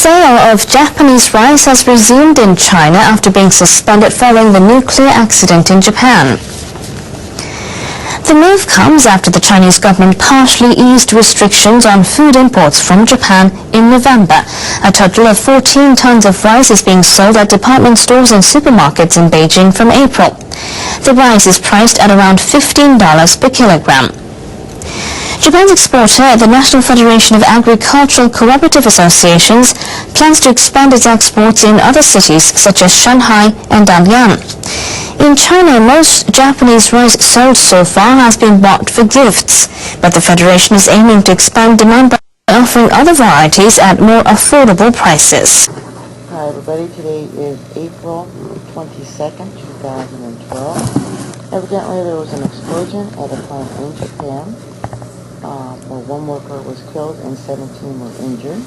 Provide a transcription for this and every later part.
sale of Japanese rice has resumed in China after being suspended following the nuclear accident in Japan. The move comes after the Chinese government partially eased restrictions on food imports from Japan in November. A total of 14 tons of rice is being sold at department stores and supermarkets in Beijing from April. The rice is priced at around $15 per kilogram. Japan's exporter, the National Federation of Agricultural Cooperative Associations, plans to expand its exports in other cities such as Shanghai and Dalian. In China, most Japanese rice sold so far has been bought for gifts, but the Federation is aiming to expand demand by offering other varieties at more affordable prices. Hi everybody, today is April 22nd, 2012. Evidently there was an explosion at a plant in Japan where one worker was killed and 17 were injured.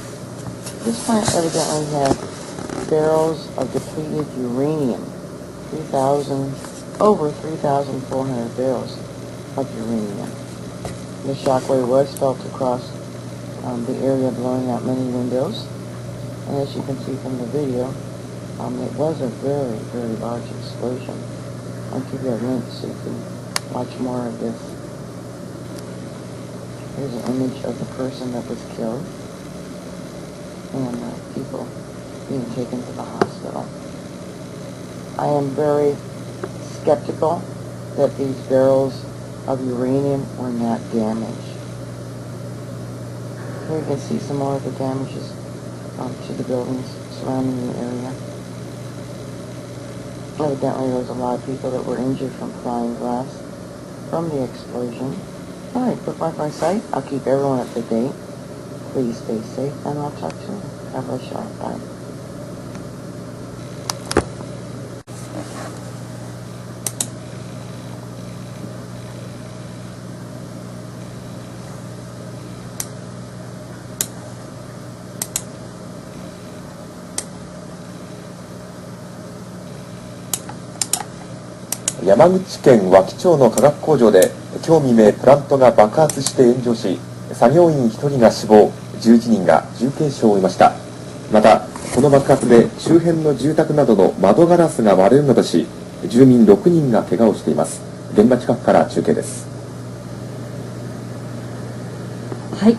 This plant evidently had barrels of depleted uranium. Over 3,400 barrels of uranium. The shockwave was felt across the area, blowing out many windows. And as you can see from the video, it was a very, very large explosion. I'll give you a link so you can watch more of this. Here's an image of the person that was killed and people being taken to the hospital. I am very skeptical that these barrels of uranium were not damaged. Here you can see some more of the damages to the buildings surrounding the area. Evidently there was a lot of people that were injured from flying glass from the explosion. Alright, quick like my site. I'll keep everyone up to date. Please stay safe and I'll talk to you. God bless y'all. Bye.山口県和木町の化学工場で今日未明プラントが爆発して炎上し、作業員1人が死亡、11人が重軽傷を負いました。またこの爆発で周辺の住宅などの窓ガラスが割れるなどし、住民6人が怪我をしています。現場近くから中継です。はい、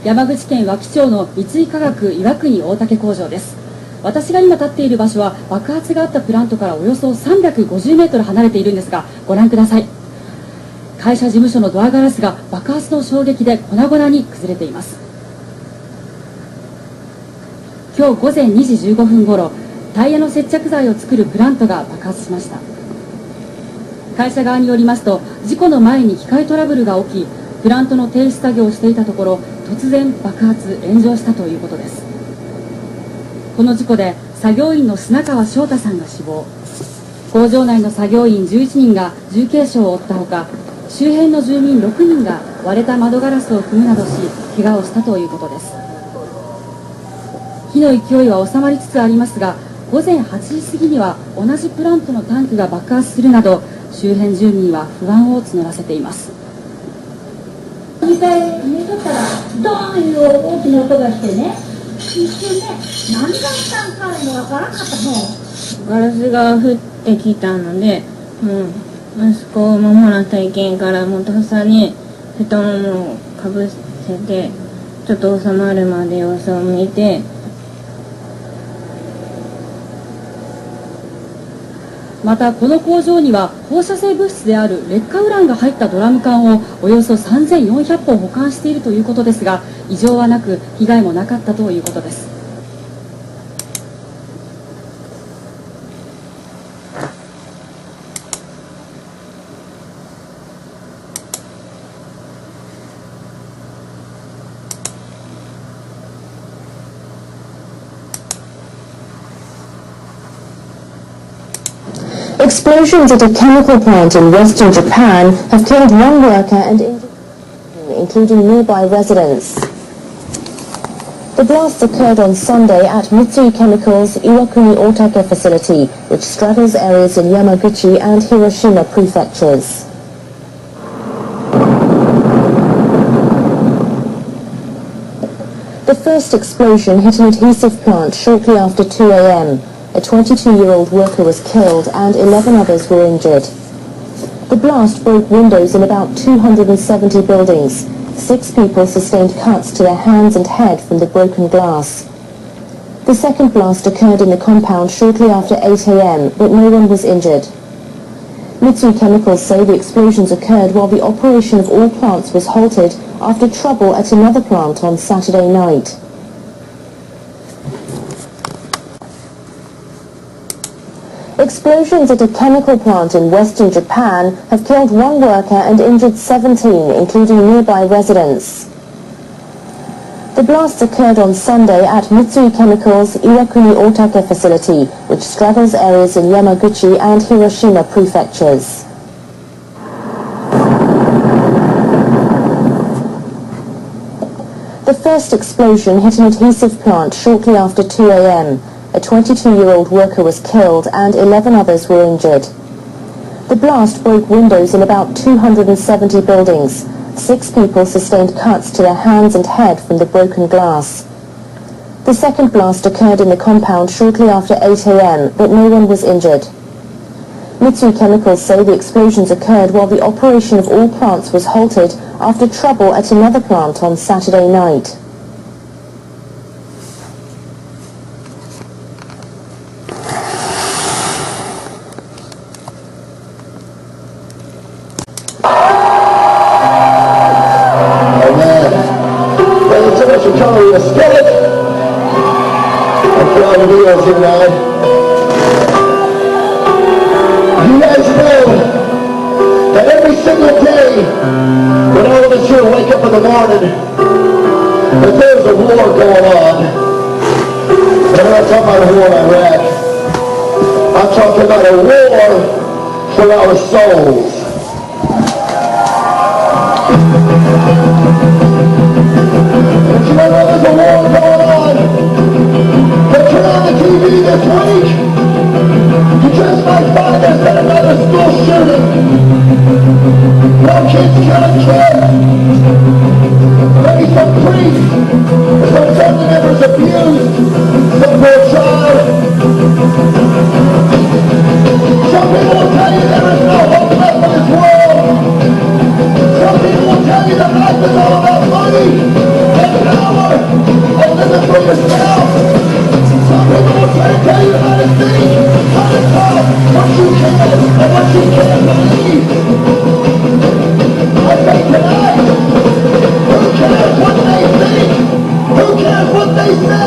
山口県和木町の三井化学岩国大竹工場です。私が今立っている場所は爆発があったプラントからおよそ350メートル離れているんですが、ご覧ください。会社事務所のドアガラスが爆発の衝撃で粉々に崩れています。今日午前2時15分ごろ、タイヤの接着剤を作るプラントが爆発しました。会社側によりますと、事故の前に機械トラブルが起き、プラントの停止作業をしていたところ、突然爆発炎上したということです。この事故で作業員の砂川翔太さんが死亡、工場内の作業員11人が重軽傷を負ったほか、周辺の住民6人が割れた窓ガラスを踏むなどし怪我をしたということです。火の勢いは収まりつつありますが、午前8時過ぎには同じプラントのタンクが爆発するなど周辺住民は不安を募らせています。2回寝とったらドーンいう大きな音がしてね、一瞬ね、何があったんかいうのわからんかったもん。ガラスが降ってきたので、息子を守らんといけんから、もうとっさに太ももをかぶせて、ちょっと収まるまで様子を見て、またこの工場には放射性物質である劣化ウランが入ったドラム缶をおよそ3400本保管しているということですが、異常はなく被害もなかったということです。Explosions at a chemical plant in western Japan have killed one worker and injured, including nearby residents. The blast occurred on Sunday at Mitsui Chemical's Iwakuni Otake facility, which straddles areas in Yamaguchi and Hiroshima prefectures. The first explosion hit an adhesive plant shortly after 2 a.m. A 22-year-old worker was killed and 11 others were injured. The blast broke windows in about 270 buildings. 6 people sustained cuts to their hands and head from the broken glass. The second blast occurred in the compound shortly after 8 a.m., but no one was injured. Mitsui Chemicals say the explosions occurred while the operation of all plants was halted after trouble at another plant on Saturday night. Explosions at a chemical plant in western Japan have killed 1 worker and injured 17, including nearby residents. The blasts occurred on Sunday at Mitsui Chemicals' Iwakuni Otake facility, which straddles areas in Yamaguchi and Hiroshima prefectures. The first explosion hit an adhesive plant shortly after 2 a.m. A 22-year-old worker was killed and 11 others were injured. The blast broke windows in about 270 buildings. 6 people sustained cuts to their hands and head from the broken glass. The second blast occurred in the compound shortly after 8 a.m., but no one was injured. Mitsui Chemicals say the explosions occurred while the operation of all plants was halted after trouble at another plant on Saturday night. Color of skillet and for all the wheels here now. You guys know that every single day when all of us here wake up in the morning that there's a war going on. And I'm not talking about a war in Iraq. I'm talking about a war for our souls. But you know there's a war going on. But turn on the TV this week. You just might find there's been another school shooting. No kids killing kids. Maybe some priest or some family members abused some poor child. Some people will tell you there is no hope left for this world. Some people will tell you that life is all about money and power and living for yourself. Some people will try to tell you how to think, how to talk, what you can and what you can't believe. I say tonight, who cares what they think? Who cares what they say?